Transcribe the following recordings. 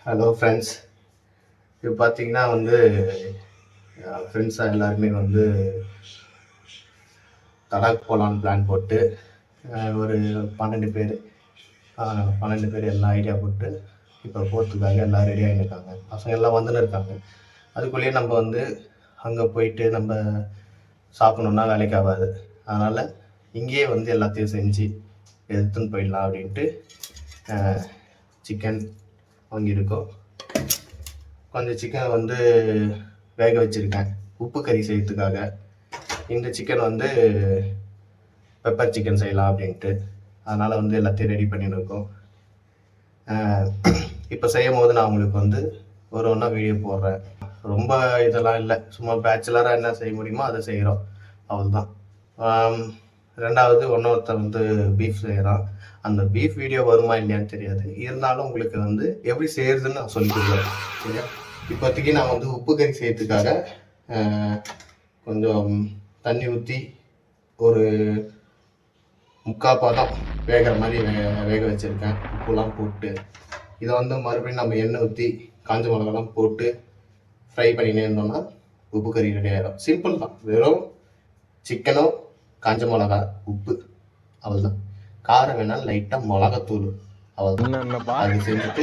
Hello friends. இப்போ பார்த்தீங்கன்னா ஃப்ரெண்ட்ஸாக எல்லாருமே தடாக் போகலான்னு பிளான் போட்டு ஒரு 12 பேர் 12 பேர் எல்லாம் ஐடியா போட்டு இப்போ போகிறதுக்காக எல்லாம் ரெடி ஆகிருக்காங்க. பசங்க எல்லாம் வந்துன்னு இருக்காங்க. அதுக்குள்ளேயே நம்ம அங்கே போயிட்டு நம்ம சாப்பிட்ணுன்னா வேலைக்கு ஆகாது. அதனால் இங்கேயே எல்லாத்தையும் செஞ்சு எடுத்துன்னு போயிடலாம் அப்படின்ட்டு சிக்கன் வாங்கியிருக்கோம். கொஞ்சம் சிக்கன் வேக வச்சுருக்கேன் உப்பு கறி செய்யறதுக்காக. இந்த சிக்கன் பெப்பர் சிக்கன் செய்யலாம் அப்படின்ட்டு. அதனால் எல்லாத்தையும் ரெடி பண்ணிட்டு இருக்கோம். இப்போ செய்யும் போது நான் உங்களுக்கு ஒரு ஒன்றா வீடியோ போடுறேன். ரொம்ப இதெல்லாம் இல்லை, சும்மா பேச்சுலராக என்ன செய்ய முடியுமோ அதை செய்கிறோம், அவ்வளோதான். ரெண்டாவது ஒருத்தர் பீஃப் செய்கிறான். அந்த பீஃப் வீடியோ வருமா இல்லையான்னு தெரியாது. இருந்தாலும் உங்களுக்கு எப்படி செய்யறதுன்னு நான் சொல்லி கொடுக்குறேன், சரியா? இப்போதைக்கு நான் உப்பு கறி செய்யறதுக்காக கொஞ்சம் தண்ணி ஊற்றி ஒரு 3/4 பாதம் வேகிற மாதிரி வேக வச்சுருக்கேன். உப்புலாம் போட்டு இதை மறுபடியும் நம்ம எண்ணெய் ஊற்றி காஞ்ச மிளகாலாம் போட்டு ஃப்ரை பண்ணினே இருந்தோம்னா உப்பு கறி ரெடி ஆகிடும். சிம்பிள் தான், வெறும் சிக்கனும் காஞ்ச மிளகா உப்பு, அவ்வளோதான். காரம் வேணால் லைட்டாக மிளகாத்தூள், அவ்வளோதான். அது செஞ்சுட்டு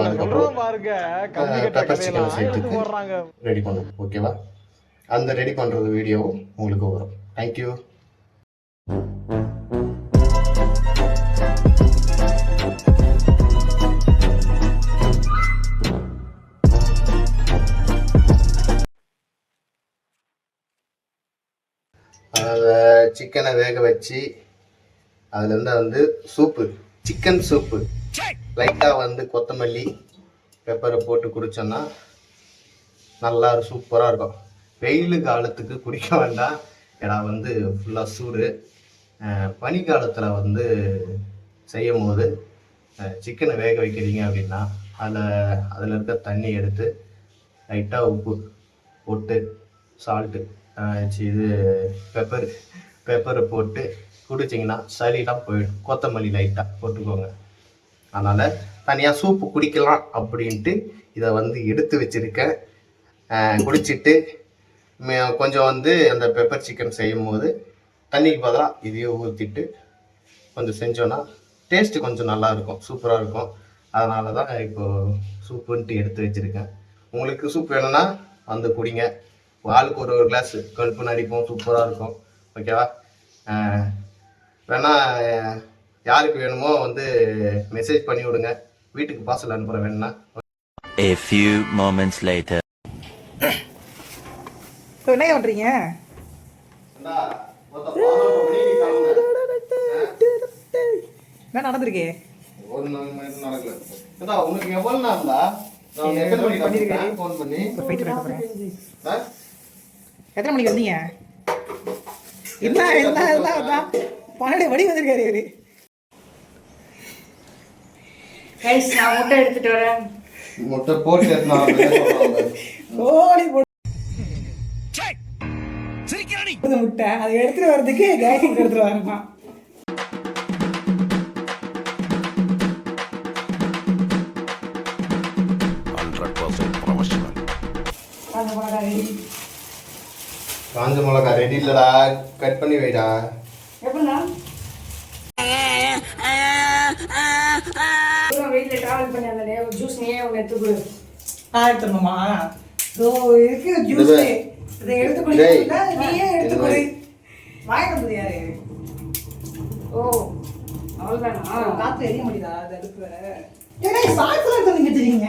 அதுக்கப்புறம் பெப்பர் சிக்கனை சேர்த்துட்டு ரெடி பண்ணுவோம், ஓகேவா? அந்த ரெடி பண்ணுறது வீடியோவும் உங்களுக்கு வரும். தேங்க்யூ. அதை சிக்கனை வேக வச்சு அதுலேருந்து சூப்பு, சிக்கன் சூப்பு லைட்டாக கொத்தமல்லி பெப்பரை போட்டு குடித்தோன்னா நல்லா சூப்பராக இருக்கும். வெயில் காலத்துக்கு குடிக்க வேண்டாம், ஏன்னா ஃபுல்லாக சூடு. பனி காலத்தில் செய்யும் போது சிக்கனை வேக வைக்கிறீங்க அப்படின்னா அதில் இருக்க தண்ணி எடுத்து லைட்டாக உப்பு போட்டு சால்ட்டு இது பெப்பரை போட்டு குடிச்சிங்கன்னா சளிலாம் போயிடும். கொத்தமல்லி லைட்டாக போட்டுக்கோங்க. அதனால் தனியாக சூப்பு குடிக்கலாம் அப்படின்ட்டு இதை எடுத்து வச்சுருக்கேன். குடிச்சிட்டு கொஞ்சம் அந்த பெப்பர் சிக்கன் செய்யும் போது தண்ணிக்கு பதிலாக இதையே ஊற்றிட்டு கொஞ்சம் செஞ்சோன்னா டேஸ்ட்டு கொஞ்சம் நல்லாயிருக்கும், சூப்பராக இருக்கும். அதனால தான் இப்போது சூப்புன்ட்டு எடுத்து வச்சுருக்கேன். உங்களுக்கு சூப் வேணும்னா குடிங்க. ஆளுக்கு ஒரு கிளாஸ் கழுப்புன்னு அடிப்போம், சூப்பராக இருக்கும், ஓகேவா? வேணா யாருக்கு வேணுமோ மெசேஜ் பண்ணி விடுங்க, வீட்டுக்கு பார்சல் அனுப்புகிறேன் வேணும்னா. A few moments later. என்ன பண்றீங்க? என்ன நடந்திருக்கு? உனக்கு எவ்வளவு நாளா எத்தனை மணிக்கு வந்தீங்க? என்ன 12 மணி வந்திருக்காரு இவரு. நான் முட்டை எடுத்துட்டு வரேன். முட்டை போட்டு முட்டை அதை எடுத்துட்டு வர்றதுக்கு கேட்டிங் எடுத்துட்டு வரேன். காஞ்ச மிளகா ரெடி இல்லடா, கட் பண்ணி வைடா. வீட்டுல டிராவல் பண்ணி அந்த ஜூஸ் நீயே ஒன்று எடுத்துக்கொடு. எடுத்துடணுமா? இருக்கு ஜூஸ், இதை எடுத்து குடிக்கிறீங்களா? நீயே எடுத்துக்கொடு. வாங்கிட்டு யாரு? ஓ அவ்வளோதானா? காற்று எரிய முடியுதா? அது அடுப்பு வேற சாயத்தில் எடுத்து நீங்க தெரியுங்க.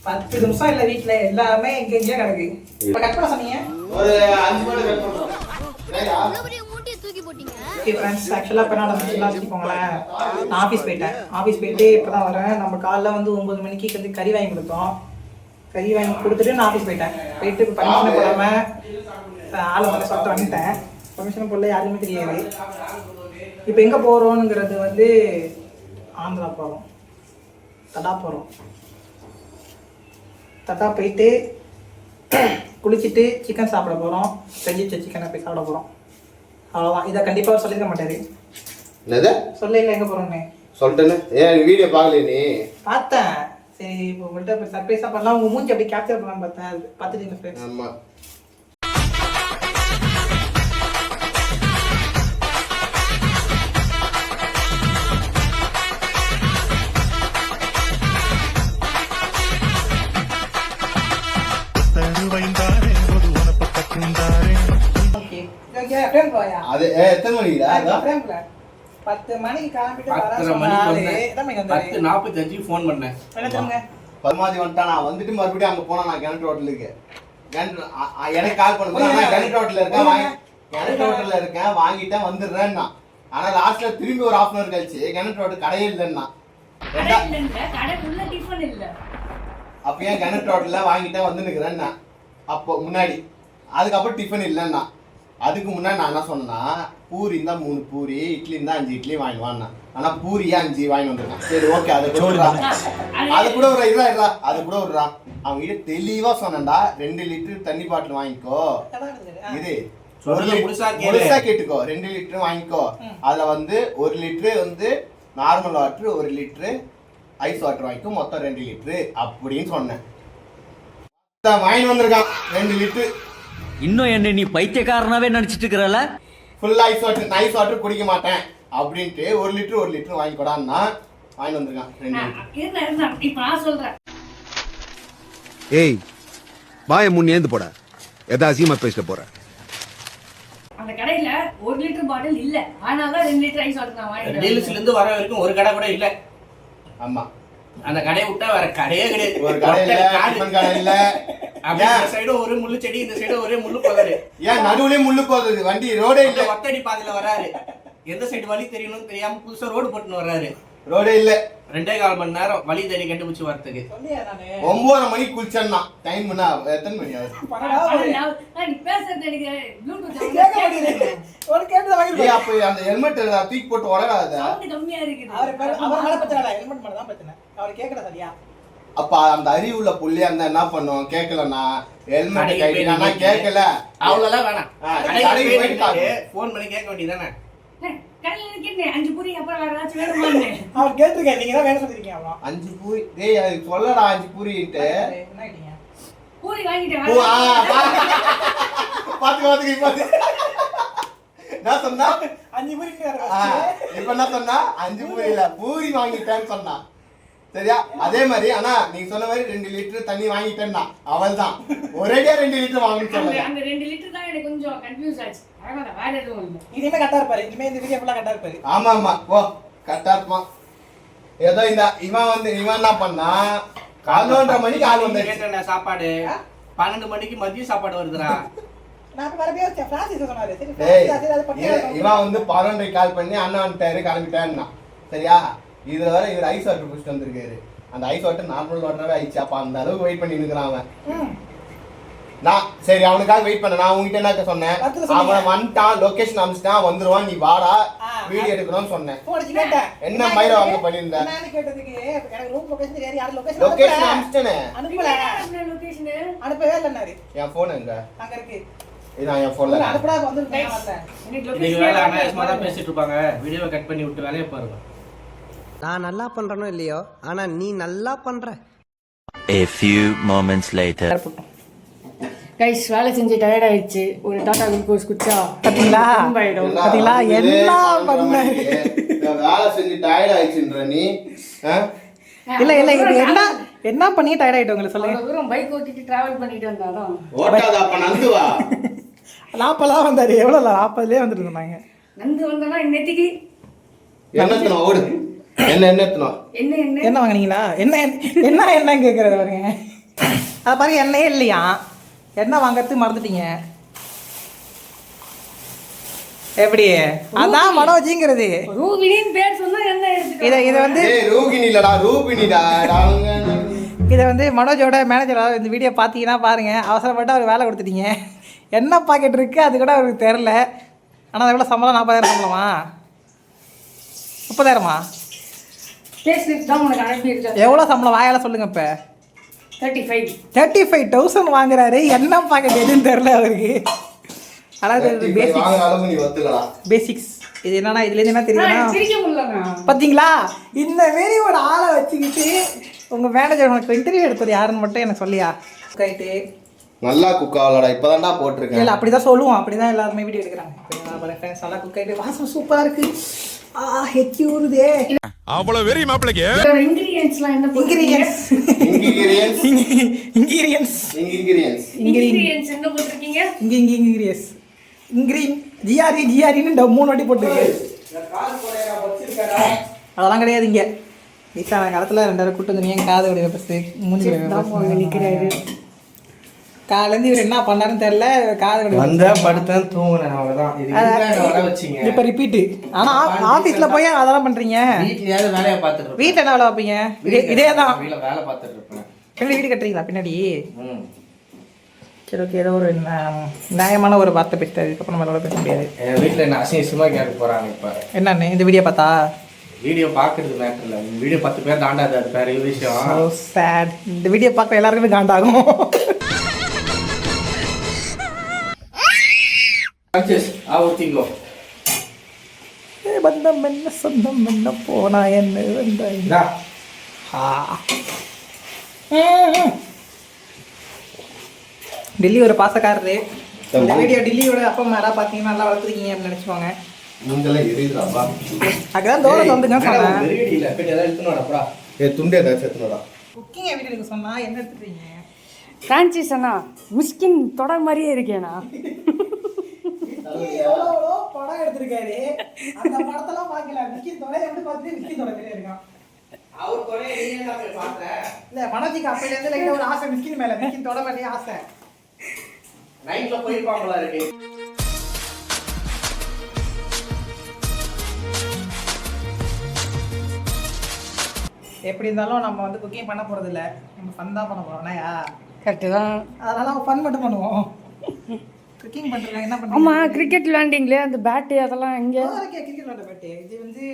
10 நிமிஷம் இல்லை, வீட்டில் எல்லாமே எங்கெங்கேயோ கிடக்கு. இப்போ கட் பண்ண சொன்னீங்க, ஒரு 5 மணி கட் பண்ணுறோம். ஓகே ஃப்ரெண்ட்ஸ், ஆக்சுவலாக இப்போ நான் வச்சுக்கோங்களேன், நான் ஆஃபீஸ் போயிட்டேன். ஆஃபீஸ் போயிட்டு இப்போ தான் வரேன். நம்ம காலைல 9 மணிக்கு கறி வாங்கி கொடுத்தோம். கறி வாங்கி கொடுத்துட்டு நான் ஆஃபீஸ் போயிட்டேன். போயிட்டு இப்போ பர்மிஷனை போடாமல் ஆளை மட்டும் சொல்லிட்டு வந்துட்டேன். பர்மிஷனை போடல, யாருமே தெரியாது. இப்போ எங்கே போகிறோங்கிறது ஆந்திரா போகிறோம், தடா போகிறோம். தட்டா போயிட்டு குளிச்சுட்டு சிக்கன் சாப்பிட போகிறோம். செஞ்சு வச்ச சிக்கனை போய் சாப்பிட போகிறோம், அவ்வளோதான். இதை கண்டிப்பாக சொல்லியிருக்க மாட்டாரு. என்னது? சொல்ல இல்லை எங்கே போகிறோன்னு. சொல்லிட்டேன்னு ஏன் வீடியோ பார்க்கல நீ? பார்த்தேன். சரி இப்போ உங்கள்கிட்ட சர்ப்ரைஸாக பண்ணலாம், உங்கள் மூஞ்சி அப்படி கேப்சர் பண்ணலாம் பார்த்தேன். அது பார்த்துட்டீங்க ஃப்ரெண்ட்ஸ். ஆமாம். ஓகே ஓகே ஃப்ரேம் போயா அது எத்தனை மணிக்குடா? ஃப்ரேம்ல 10 மணிக்கு கிளம்பிட்டு வர 10:30 மணிக்கு சொன்னாரு. வந்தேன். எத்தனை மணிக்கு வந்தாரு? 10:45 ஃபோன் பண்ணேன். என்ன சொல்லுங்க? பரமாதி வந்துட்டான். நான் வந்துட்டு மறுபடியும் அங்கே போனேன். நான் கிணற்று ஹோட்டலுக்கு எனக்கு கால் பண்ணும்போது நான் கிணற்று ஹோட்டலில் இருக்கேன், கிணற்று ஹோட்டலில் இருக்கேன், வாங்கிட்டேன் வந்துடுறேன்னா. ஆனால் லாஸ்ட்டில் திரும்பி ஒரு 1/2 hour கழிச்சு கிணற்று ஹோட்டல் கடையே இல்லைன்னா. அப்போ ஏன் கிணற்று ஹோட்டலில் வாங்கிட்டேன் வந்து நிற்கிறேன்னா அப்போ முன்னாடி. அதுக்கப்புறம் டிஃபன் இல்லைன்னா. அதுக்கு முன்னாடி நான் என்ன சொன்னேன்னா, பூரி இருந்தா 3 பூரி, இட்லி இருந்தா 5 இட்லி வாங்கிடுவான்னா. ஆனா பூரியா 5 வாங்கி வந்துருக்கான். சரி ஓகே, அது கூட ஒரு அது கூட விடுறா. அவங்க கிட்ட தெளிவா சொன்னேன்டா, 2 லிட்டர் தண்ணி பாட்டில் வாங்கிக்கோ. இது முழுசா கேட்டுக்கோ, 2 லிட்டர் வாங்கிக்கோ. அதுல வந்து 1 லிட்டரு வந்து normal water, 1 litre ice water வாங்கிக்கோ, மொத்தம் 2 லிட்டரு அப்படின்னு சொன்னேன். வாங்கி வந்திருக்கான் 2 லிட்டரு. இன்னும் என்ன நீ பைத்தியக்காரனாவே நினைச்சிட்டு இருக்கிறல? ஃபுல் ஐஸ் வாட்டர் குடிக்க மாட்டேன் அப்படின்ட்டு 1 லிட்டர் வாங்கிக்கூடான்னா வாங்கி வந்திருக்கான் 2 லிட்டர். ஏய் வாய முன்னேந்து போட, எதா அசியமா பேசிட்டு போற. அந்த கடையில 1 லிட்டர் பாட்டில் இல்ல, ஆனால 2 லிட்டர் ஐஸ் வாட்டர் நான் வாங்கிட்டேன். டீலர்ஸ்ல இருந்து வர வரைக்கும் ஒரு கடை கூட இல்ல. ஆமா, அந்த கடையை விட்டா வேற கடையே கிடையாது. ஒரு கடை இல்ல, டிஃபன் கடை இல்ல. அப்படியே இந்த சைடு ஒரு முள்ளு செடி, இந்த சைடு ஒரே முள்ளு போதாரு. ஏன் நடுவுலயே முள்ளு போகுது? வண்டி ரோடே இல்ல. ஒத்தடி பாதையில வராரு. எந்த சைடு வழி தெரியணும்னு தெரியாம புதுசா ரோடு போட்டுன்னு வர்றாரு. ரோடே இல்ல. 2.25 மணி நேரம் வழி தேடி கண்டுபிடிச்சு வரதுக்கு. 9 மணிக்கு குளிச்சேன்னா டைம் என்ன? எத்தனை மணி ஆகுது? நீ பேசுறது எனக்கு ப்ளூடூத் ஏய், அப்ப அந்த ஹெல்மெட் தூக்கி போட்டு உடறாத. சவுண்ட் கம்மியா இருக்குது. அப்ப அந்த அறிவுள்ள புள்ளியா இருந்தா என்ன பண்ணுவோம்? கேட்கலன்னா ஹெல்மெட் கைட்டினா கேட்கல, அவ்வளவுலாம் வேணாம். கடைக்கு போயிட்டு போன் பண்ணி கேட்க வேண்டியதானே. கடையில இருக்கேன் 5 பூரி அப்புறம் வேற ஏதாச்சும் வேணுமான்னு அவர் கேட்டிருக்காரு, நீங்க தான் வேணும் சொல்லிருக்கீங்க. அவ்வளோ 5 பூரி. டேய் அது சொல்லடா, 5 பூரின்ட்டு. என்ன கேட்டீங்க? பூரி வாங்கிட்டேன். பாத்து நான் சொன்னா 5 பூரி இப்ப என்ன சொன்னா 5 பூரி இல்ல, பூரி வாங்கிட்டேன்னு சொன்னா. சரியா? அதே மாதிரி ஆனா நீங்க சொன்ன மாதிரி 2 லிட்டர் தண்ணி வாங்கிட்டேன்னா அவள் தான் ஒரேடியா 2 லிட்டர் வாங்கணும்னு சொல்லுங்க. அந்த 2 லிட்டர் தான் எனக்கு கொஞ்சம் கன்ஃபியூஸ் ஆச்சு. அதான் வேற எதுவும் இல்ல. இனிமே கரெக்டா இருப்பாரு. இனிமே இந்த வீடியோ ஃபுல்லா கரெக்டா இருப்பாரு. ஆமா ஓ கரெக்டா இருப்பான். ஏதோ இந்த இவன் என்ன பண்ணா 11:30 மணிக்கு ஆள் வந்து கேட்டேன் சாப்பாடு. 12 மணிக்கு மதியம் சாப்பாடு வருதுடா. நான் வரவே வச்சேன். பிரான்சிஸ் சொன்னாரு. சரி டேய் பிரான்சிஸ் அது பண்ணி இவன் வந்து 11:30 கால் பண்ணி அண்ணா வந்துட்டாரு கிளம்பிட்டான்னா. சரியா? இதுல வர இவர் ஐஸ் வாட்டர் குடிச்சிட்டு வந்திருக்காரு. அந்த ஐஸ் வாட்டர் நார்மல் வாட்டராகவே ஆயிடுச்சு. அப்ப அந்த அளவுக்கு வெயிட் பண்ணி நிற்கிறான் அவன். நான் சரி அவனுக்காக வெயிட் பண்ண. நான் உங்ககிட்ட என்ன சொன்னேன்? அவன் வந்துட்டான், லொகேஷன் அனுப்பிச்சிட்டான், வந்துருவான், நீ வாடா வீடியோ எடுக்கணும்னு சொன்னேன். என்ன மயிர வாங்க பண்ணியிருந்த? கேட்டதுக்கு எனக்கு ரூம் லொகேஷன் தெரியாது, யாரு லொகேஷன் அனுப்பிச்சிட்டேனே. அனுப்பல, லொகேஷன் அனுப்பவே இல்லன்னாரு. என் போன் எங்க? அங்க இருக்கு. நான் என் போன்ல அனுப்புடா வந்துட்டேன். நீங்க வேலை அனாயசமா தான் பேசிட்டு இருப்பாங்க. வீடியோவை கட் பண்ணி விட்டு வேலையை பாருங்க. நான் நல்லா பண்றனோ இல்லையோ, ஆனா நீ நல்லா பண்ற. A few moments later. Guys வேலை செஞ்சு டயர்ட் ஆயிடுச்சு. ஒரு டாடா குளுக்கோஸ் குடிச்சா பாத்தீங்களா பாத்தீங்களா என்ன பண்ண? வேலை செஞ்சு டயர்ட் ஆயிடுச்சுன்ற நீ. இல்ல இல்ல இது என்ன பண்ணி டயர்ட் ஆயிட்டு உங்களுக்கு சொல்லுங்க. அவ்வளவு தூரம் பைக் ஓட்டிட்டு டிராவல் பண்ணிட்டு வந்தாதான் ஓட்டாத. அப்ப நந்து வா. 40 வந்தாரு. எவ்வளவு 40லயே வந்துட்டு இருந்தாங்க. நந்து வந்தனா இன்னைக்கு என்னத்தன ஓடு. என்னத்தன என்ன வாங்குனீங்களா? என்ன கேக்குறது பாருங்க. அத பாருங்க, எண்ணெயே இல்லையா? என்ன வாங்கறது மறந்துட்டீங்க. எப்படி? அதான் மனோஜிங்கிறது. ரூபினின் பேர் சொன்னா என்ன எடுத்துக்க. இத வந்து ஏய் ரூபினி இல்லடா, ரூபினிடா. இத வந்து மனோஜோட மேனேஜர் இந்த வீடியோ பாத்தீங்கன்னா பாருங்க. அவசரப்பட்டு அவர் வேலை கொடுத்துட்டீங்க. என்ன பாக்கெட் இருக்கு அது கூட அவருக்கு தெரியல. ஆனா எவ்வளவு சம்பளம்? 40,000 சம்பளமா? 30,000மா? கேஸ்லிப் தான் உனக்கு அனுப்பி இருக்கேன். எவ்வளவு சம்பளம் வாயால சொல்லுங்க. இப்ப 35,000 வாங்குறாரு. என்ன பாக்கெட் எதுன்னு தெரியல அவருக்கு. அதாவது பேசிக்ஸ். நீ ஒத்துக்கலாம். பேசிக்ஸ் இது என்னன்னா இதுலேருந்து என்ன தெரியுதுன்னா சிரிக்க முடியலங்க. பார்த்தீங்களா இந்த மாரி ஒரு ஆளை வச்சுக்கிட்டு உங்கள் மேனேஜர் உனக்கு இன்டர்வியூ எடுத்தது யாருன்னு மட்டும் எனக்கு சொல்லியா ரைட்டு நல்லா குக் ஆகலடா இப்போதான்டா போட்டிருக்கேன். இல்லை அப்படி தான் சொல்லுவோம், அப்படி தான் எல்லாருமே வீடியோ எடுக்கிறாங்க. ஃப்ரெண்ட்ஸ் நல்லா குக் ஆகிட்டு வாசம் சூப்பராக இருக்கு. ஹெச்சி ஊறுதே. அவ்வளவு வெறி மாப்பிளைக்கு இதோட ingredientsலாம் என்ன போட்டிருக்கீங்க? இன்கிரியன்ஸ் Ingredients என்ன போட்டிருக்கீங்க? ஜிஆரின்னு 3 வாட்டி போட்டுருக்கு. அதெல்லாம் கிடையாது இங்கே வயசான காலத்தில் 2 பேரை கூட்டு வந்து காது வடிவ பஸ்ட்டு மூஞ்சி நிற்கிறாரு. காலேருந்து இவர் என்ன பண்ணாருன்னு தெரியல. காது வடிவ வந்தேன் படுத்தேன் தூங்குனேன் அவ்வளோதான். இது வர வச்சிங்க. இப்போ ரிப்பீட்டு. ஆனால் ஆஃபீஸில் போய் அதெல்லாம் பண்ணுறீங்க. வீட்லயாவது வேலையை பார்த்துட்டு இருப்பேன். வீட்டில் என்ன வேலை வைப்பீங்க? இதே தான். வீட்டில் வேலை பார்த்துட்டு இருப்பேன். வீடு கட்டுறீங்களா பின்னாடி? சரி ஓகே, ஏதோ ஒரு நியாயமான ஒரு வார்த்தை பேசிட்டாரு. இதுக்கப்புறம் நம்மளோட பேச முடியாது. என் வீட்டில் என்ன அசிங்கமாக கேட்க போகிறாங்க இப்போ. என்னன்னு இந்த வீடியோ பார்த்தா? வீடியோ பார்க்கறது மேட்டர் இல்லை. வீடியோ 10 பேர் தாண்டாது, அது வேற விஷயம். So sad. இந்த வீடியோ பார்க்குற எல்லாருக்குமே காண்டாகும். ஊற்றிக்கோ. பந்தம் என்ன சொந்தம் என்ன போனா என்ன வந்தா. டெல்லி ஒரு பாசக்காரரு. இந்த வீடியோ டெல்லியோட அப்பா அம்மா யாராவது பார்த்தீங்கன்னா நல்லா வளர்த்துருக்கீங்க அப்படின்னு நினச்சிக்கோங்க. நீங்களாம் எரியுதுடாப்பா. அதுதான் தோரம் வந்துங்க சொன்னேன். இல்லை இப்போ எதாவது எடுத்துன்னு வரப்பா. துண்டு ஏதாச்சும் எடுத்துனடா. குக்கிங் எப்படி இருக்கு சொன்னா என்ன எடுத்துக்கிறீங்க? ஃப்ரான்ச்சைஸ் அண்ணா மிஸ்கின் தொடர் மாதிரியே இருக்கேண்ணா. எவ்வளோ படம் எடுத்திருக்காரு. அந்த படத்தெல்லாம் பார்க்கல. மிஸ்கின் தொலை எப்படி பார்த்துட்டு மிஸ்கின் தொலை மாதிரியே இருக்கான். அவர் குறைய நீங்க தான் போய் பார்த்தேன். இல்லை மனோஜிக்கு அப்பையிலேருந்து லைட்டாக ஒரு ஆசை மிஸ்கின் மேலே. மிஸ்கின் தொட மாதிரியே ஆசை. நைட்டில் போயிருப்பாங்களா இருக்கு. எப்படி இருந்தாலும் நம்ம வந்து குக்கிங் பண்ண போகிறது இல்லை, நம்ம ஃபன் தான் பண்ண போகிறோம். என்னையா கரெக்டு தான். அதனால் நம்ம ஃபன் மட்டும் பண்ணுவோம். குக்கிங் பண்ணுறாங்க என்ன பண்ணுவோம்? ஆமாம், கிரிக்கெட் விளையாண்டிங்களே அந்த பேட்டு அதெல்லாம் எங்கே? கிரிக்கெட் விளையாட பேட்டு இது வந்து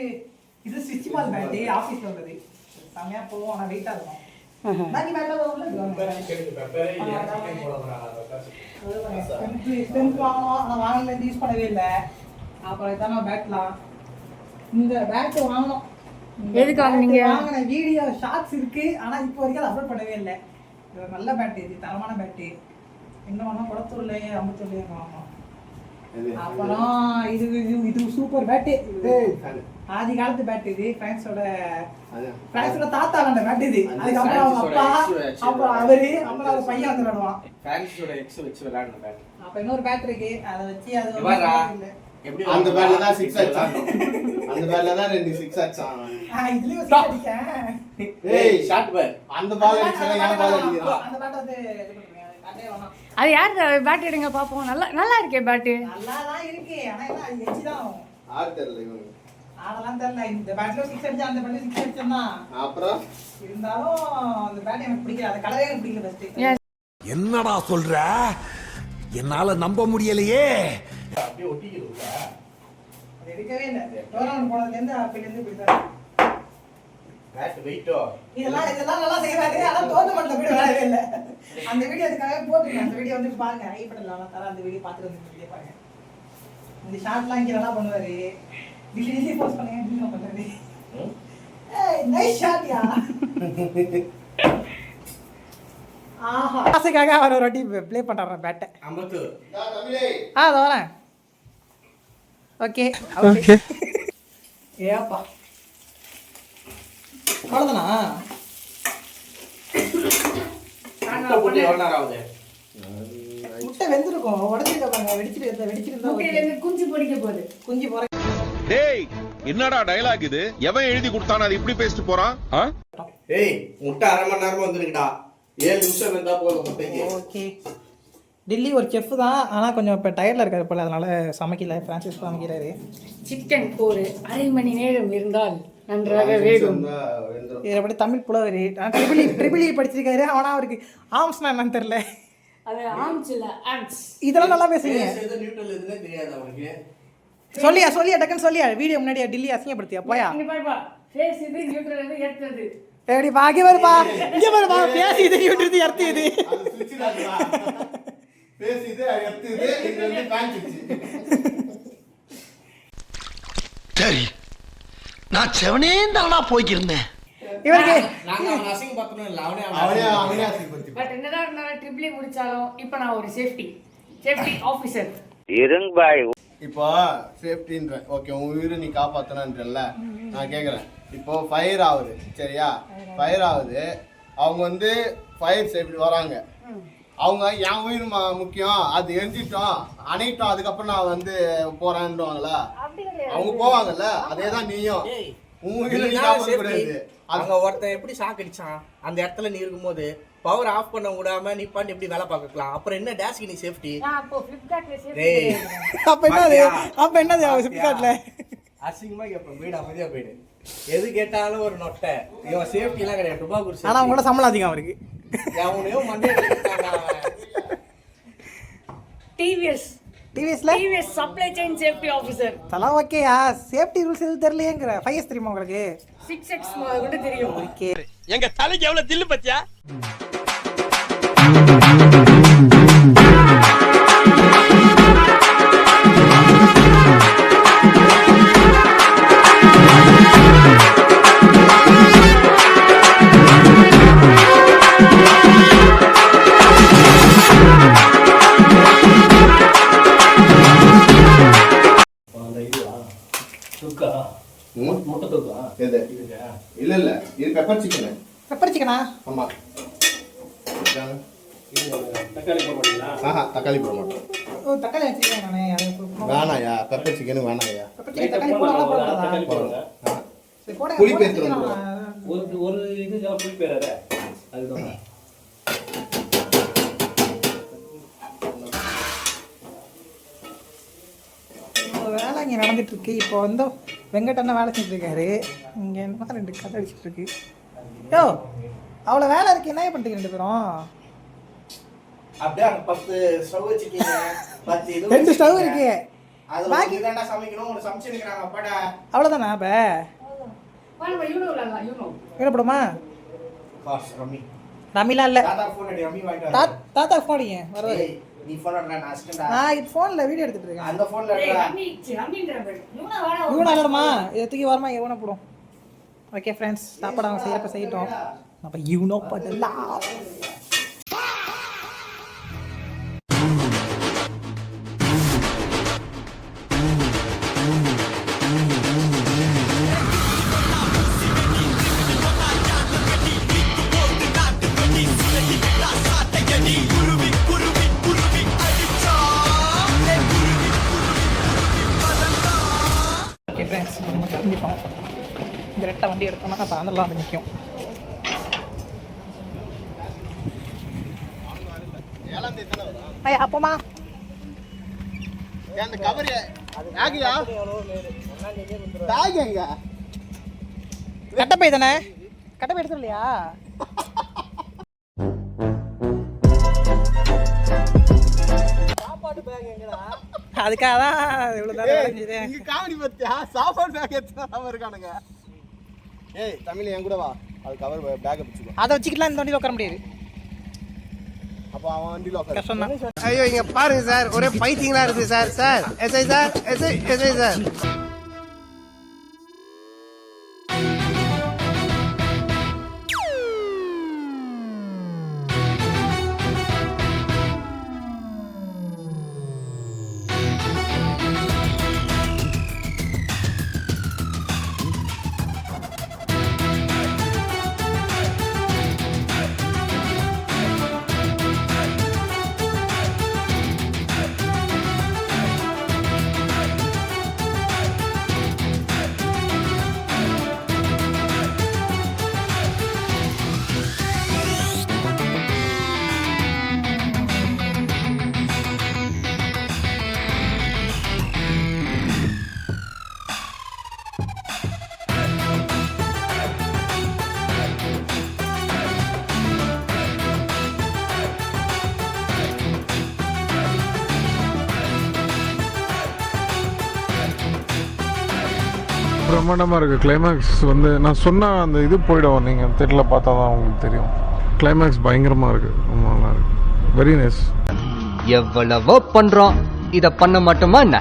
இது ஸ்விட்ச் பால் பேட்டு ஆஃபீஸில் உள்ளது. செம்மையாக போவோம், ஆனால் வெயிட்டாக இருக்கும். பாக்கி பேட்டில் வாங்கணும், ஆனால் வாங்கலேருந்து யூஸ் பண்ணவே இல்லை. அப்புறம் இதான பேட்லாம் இந்த பேட்டு வாங்கணும். எதுக்கு வாங்குனீங்க? வாங்கின வீடியோ ஷார்ட்ஸ் இருக்கு, ஆனால் இப்போ வரைக்கும் அதை அப்லோட் பண்ணவே இல்லை. இது ஒரு நல்ல பேட்டு, இது தரமான பேட்டு. எங்கே வாங்கினா குளத்தூர்லேயே அம்பத்தூர்லேயே வாங்கணும். அப்புறம் இது இது இது சூப்பர் பேட்டு. இது ஆதி காலத்து பேட்டு. இது ஃப்ரான்ஸோட தாத்தா விளாண்ட பேட்டு இது. அதுக்கப்புறம் அவங்க அப்பா, அப்புறம் அவரு, அப்புறம் அவர் பையன் வந்து விளாடுவான். ஃப்ரான்ஸோட எக்ஸ் வச்சு விளையாடுன பேட். அப்போ இன்னொரு பேட் இருக்கு, அதை வச்சு அது எப்படி அந்த பேட்ல தான் 6 அடிச்சான். அந்த பேட்ல தான் 2 6 அடிச்சான். இதுலயும் 6 அடிச்சேன். ஏய் ஷாட் பேட். அந்த பால் அடிச்சா நான் பால் அடிக்கிறான். அந்த பேட் வந்து இது பண்ணுங்க. அதே வேணாம். அது யார் பேட் எடுங்க பார்ப்போம். நல்லா இருக்கே பேட்டு. நல்லா தான் இருக்கு, ஆனா என்ன அது எச்சி தான் ஆகும். ஆறு தெரியல இவங்க. ஆடலாம் தெரியல. இந்த பேட்ல 6 அடிச்சா அந்த பேட்ல 6 அடிச்சா அப்புறம் இருந்தாலும் அந்த பேட் எனக்கு பிடிக்கல. அந்த கலரே எனக்கு பிடிக்கல ஃபர்ஸ்ட். என்னடா சொல்ற? என்னால நம்ப முடியலையே. அப்படியே ஒட்டிக்கிறீங்களா? அது எடுக்கவே இல்லை. டோர்னமெண்ட் போனதுலேருந்து அப்பையிலேருந்து இப்படிதான். பேட் வெயிட்டோ இதெல்லாம் நல்லா செய்வாரு, ஆனா டோர்னமெண்ட்ல போய் விளையாடவே இல்லை. அந்த வீடியோ அதுக்காக போட்டுருக்கேன். அந்த வீடியோ வந்து பாருங்க. ஐபட்ல தர அந்த வீடியோ பார்த்துட்டு வந்து வீடியோ பாருங்க. இந்த ஷார்ட்லாம் இங்கே நல்லா பண்ணுவாரு. டிலீட்லி போஸ்ட் பண்ணுங்க. என்ன பண்றாரு? ஏய் நைஸ் ஷாட்யா. ஆஹா, ஆசைக்காக அவர் ஒரு வாட்டி ப்ளே பண்றாரு பேட்டை. அம்பத்தூர். அதை வரேன். Okay okay. ஏப்பா அவ்வளோதானா? போட்டு எவ்வளோ நேரம் ஆகுது? முட்டை வெந்திருக்கும். உடச்சிருக்காங்க. வெடிச்சிருந்தா குஞ்சு பொடிக்க போகுது. குஞ்சு போற. டேய் என்னடா டயலாக் இது? எவன் எழுதி கொடுத்தானே அது இப்படி பேசிட்டு போறான்? ஏய் முட்டை 1/2 மணி நேரமா வந்துருக்குடா. 7 நிமிஷம் இருந்தா போதும் முட்டைக்கு. ஓகே. டெல்லி ஒரு செஃப் தான், ஆனால் கொஞ்சம் இப்போ டயர்டில் இருக்காரு போல, அதனால சமைக்கல. ஃப்ரான்சிஸ் சமைக்கிறாரு. சிக்கன் ஒரு 1/2 மணி நேரம் இருந்தால் நன்றாக வேகும். இதை அப்படி தமிழ் புலவர். ட்ரிபிள் இ படிச்சிருக்காரு, ஆனால் அவருக்கு ஆம்ஸ்னா என்னன்னு தெரியல. அது ஆம்ஸ் இல்ல ஆம்ஸ். இதெல்லாம் நல்லா பேசுவீங்க. நியூட்ரல் எதுனே தெரியாது அவனுக்கு. சொல்லியா டக்குன்னு சொல்லியா. வீடியோ முன்னாடியா டெல்லி அசிங்கப்படுத்தியா போயா? இங்க பாருப்பா, ஃபேஸ் இது நியூட்ரல் இது எடுத்தது. எப்படி பாக்கி வருப்பா, இங்க வருப்பா. பேசி இது நியூட்ரல் எர்த்து இது. அது சுவிட்ச் தான்டா. பேசி இது எர்த்து இது. இது வந்து பேன் சுவிட்ச். சரி நான் செவனே தானா போய்க்கிருந்தேன். இவருக்கு நாங்க அவன் அசிங்க பார்த்தனும் இல்ல அவனே அவனே அசிங்கப்படுத்தி பட் என்னதான் இருந்தாலும் ட்ரிபிள் முடிச்சாலும் இப்போ நான் ஒரு சேஃப்டி ஆஃபீஸர். இப்போ சேஃப்டின்ற ஓகே உன் உயிரை நீ காப்பாற்றணுன்றல நான் கேட்குறேன். இப்போ ஃபயர் ஆகுது சரியா, ஃபயர் ஆகுது, அவங்க வந்து ஃபயர் சேஃப்டி வராங்க, அவங்க என் உயிர் முக்கியம், அது எரிஞ்சிட்டோம் அணையிட்டோம் அதுக்கப்புறம் நான் வந்து போறேன்னுவாங்களா? அவங்க போவாங்கல்ல, அதே தான் நீயும் உன் உயிரை நீ காப்பாற்றக்கூடாது. அங்க ஒருத்தன் எப்படி ஷாக் அடிச்சான் அந்த இடத்துல நீ இருக்கும்போது பவர் ஆஃப் பண்ண விடாம நீ பாட்டு எப்படி வேலை பார்க்கலாம்? அப்புறம் என்ன டேஸ்க்கு நீ சேஃப்டி? அப்போ ஃபிளிப்கார்ட்ல டேய் அப்ப என்னது ஃபிளிப்கார்ட்ல அசிங்கமா கேட்பேன், வீடு அமைதியா போயிடு. எது கேட்டாலும் ஒரு நொட்டை. இவன் சேஃப்டி எல்லாம் கிடையாது, டுபாக்கூர் ஆனா அவங்களோட சம்பளம் அதிகம் அவருக்கு. அவனையும் மண்டே டிவிஎஸ்ல சப்ளை செயின் சேஃப்டி ஆஃபீஸர். தலா ஓகேயா, சேஃப்டி ரூல்ஸ் எதுவும் தெரியலையேங்கிற. 5S தெரியுமா உங்களுக்கு? 6X கூட தெரியும். ஓகே எங்க தலைக்கு எவ்வளவு தில்லு பத்தியா? எது? இல்ல இல்ல இது பெப்பர் சிக்கன். பெப்பர் சிக்கனா? ஆமா. தக்காளி போட மாட்டீங்களா? ஆஹா தக்காளி போட மாட்டோம். ஓ தக்காளி வச்சிருக்கேன் நானே. வேணாயா பெப்பர் சிக்கன் வேணாயா. பெப்பர் சிக்கன் தக்காளி போடலாம். தக்காளி போடுங்க. சரி போடுங்க. புளி பேஸ்ட் வந்து ஒரு இது புளி பேராத அதுதான். வேலை இங்கே நடந்துட்டு இருக்கு. இப்போ வந்து வெங்கட் வேலை செஞ்சுட்டு இருக்காரு. இங்கே என்ன 2 கதை அடிச்சுட்டு இருக்கு. யோ அவ்வளோ வேலை இருக்கு, என்ன பண்ணுறீங்க 2 பேரும்? அப்படியே அங்க 10 ஸ்டவ் வச்சிருக்கீங்க, 10 இது 2 ஸ்டவ் இருக்கு. அது பாக்கி தான்டா சமைக்கணும். ஒரு சமைச்சு நிக்கறாங்க அப்பாடா. அவ்வளோதானா? அப்போ வாங்க யூனோ விளையாடலாம். யூனோ என்ன போடுமா? காஸ் ரம்மி ரம்மிலாம் இல்லை. தாத்தா ஃபோன் அடி ரம்மி வாங்கிட்டு வா. தாத்தா ஃபோன் அடிங்க வர. நீ ஃபோன் அடிடா, நான் அசிஸ்டன்டா. நான் இது ஃபோனில் வீடியோ எடுத்துட்டு இருக்கேன். அந்த ஃபோன்ல ஏய் அடிடா. ரம்மின்ற பேர். யூனோ வாடா. இவனை இல்லைடமா, இதை தூக்கி வரமா இவனை போடும். ஓகே ஃப்ரெண்ட்ஸ், சாப்பாடு அவங்க செய்யறப்ப செய்யட்டும். நம்ம யூனோ பண்ணலாம். ஓகே ஃப்ரெண்ட்ஸ், நம்ம கிளம்பிட்டோம். இந்த ரெட்டை வண்டி எடுத்தோம்னா அப்போ அதெல்லாம் வந்து நிற்கும். ஐயா அப்போமா அந்த கவர் ஆகியா டாக் எங்க? கட்டப்பை தானே? கட்டப்பை எடுத்து இல்லையா? சாப்பாடு பேக் எங்கடா? அதுக்காக தான் இவ்வளோ நேரம் அடைஞ்சது. இங்க காமெடி பத்தியா? சாப்பாடு பேக் எடுத்துறாம இருக்கானுங்க. ஏய் தமிழ் என் கூட வா, அது கவர் பேக்கை பிடிச்சிக்கோ. அதை வச்சுக்கிட்டுலாம் இந்த வண்டியில் உட்கார முடியாது. அப்போ அவன் வண்டியில் உட்காரு. கஷ்டம் தான். ஐயோ இங்க பாருங்க சார், ஒரே பைத்தியங்களா இருக்கு sir. Sir SI sir, SI sir. பிரம்மாண்டமாக இருக்குது. கிளைமேக்ஸ் வந்து நான் சொன்னால் அந்த இது போயிடும், நீங்கள் தேட்டரில் பார்த்தா தான் உங்களுக்கு தெரியும். கிளைமேக்ஸ் பயங்கரமாக இருக்குது, ரொம்ப நல்லா இருக்குது. Very nice. எவ்வளவோ பண்றோம், இத பண்ண மாட்டோமா என்ன?